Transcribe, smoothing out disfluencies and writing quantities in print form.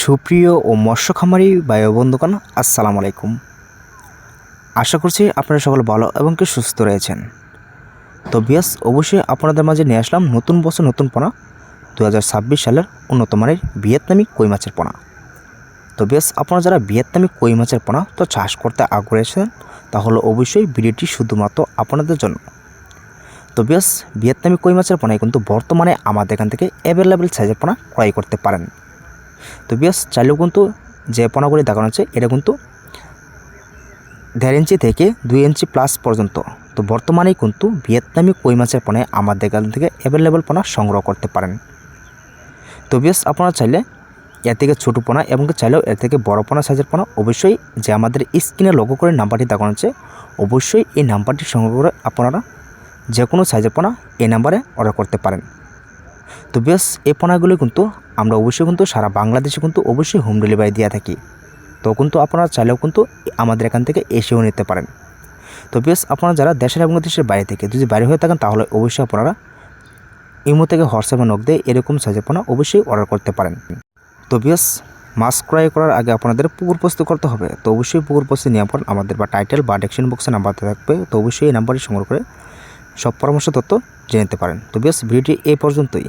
সুপ্রিয় ও মৎস্য খামারি ভাই ও বন্ধুগণ, আসসালামু আলাইকুম। আশা করছি আপনারা সকলে ভালো এবং কি সুস্থ রয়েছেন। তো বিয়াস, অবশ্যই আপনাদের মাঝে নিয়ে আসলাম নতুন বছর নতুন পোনা 2026 সালের উন্নত মানের ভিয়েতনামি কই মাছের পোনা। তো বিয়াস, আপনারা যারা ভিয়েতনামি কই মাছের পোনা তো চাষ করতে আগ্রহী আছেন, তাহলে অবশ্যই ভিডিওটি শুধুমাত্র আপনাদের জন্য। তো বিয়াস, ভিয়েতনামি কই মাছের পোনায় কিন্তু বর্তমানে আমাদের এখান থেকে অ্যাভেলেবেল সাইজের পোনা ক্রয় করতে পারেন। তো বিয়াস, চাইলেও কিন্তু যে পোনাগুলি দেখানো হচ্ছে এটা কিন্তু 1.5 ইঞ্চি থেকে 2 ইঞ্চি প্লাস পর্যন্ত। তো বর্তমানেই কিন্তু ভিয়েতনামি কই মাছের পোনায় আমাদের এখান থেকে অ্যাভেলেবেল পোনা সংগ্রহ করতে পারেন। তো বিয়াস, আপনারা চাইলে এর থেকে ছোটো পোনা এবং চাইলেও এর থেকে বড় পোনা সাইজের পোনা অবশ্যই যে আমাদের স্ক্রিনে লক্ষ্য করে নাম্বারটি দেখানো হচ্ছে, অবশ্যই এই নাম্বারটি সংগ্রহ করে আপনারা যে কোনো সাইজের পোনা এই নাম্বারে অর্ডার করতে পারেন। তো বিয়াস, এই পোনাগুলো কিন্তু আমরা অবশ্যই কিন্তু সারা বাংলাদেশে কিন্তু অবশ্যই হোম ডেলিভারি দিয়ে থাকি। তো কিন্তু আপনারা চাইলেও কিন্তু আমাদের এখান থেকে এসেও নিতে পারেন। তো বিয়াস, আপনারা যারা দেশের এবং দেশের বাইরে থেকে যদি বাইরে হয়ে থাকেন তাহলে অবশ্যই আপনারা ইমো থেকে হোয়াটসঅ্যাপে নক দিয়ে এরকম সাইজের পোনা অবশ্যই অর্ডার করতে পারেন। তো বিয়াস, মাছ ক্রয় করার আগে আপনাদের পুকুর প্রস্তুত করতে হবে। তো অবশ্যই পুকুর প্রস্তুত নেওয়ার পর আমাদের বা টাইটেল বা ডেসক্রিপশন বক্সে নাম্বার থাকবে। তো অবশ্যই এই নাম্বারটি সংগ্রহ করে সব পরামর্শ তথ্য জেনে নিতে পারেন। তো বিয়াস, ভিডিওটি এই পর্যন্তই।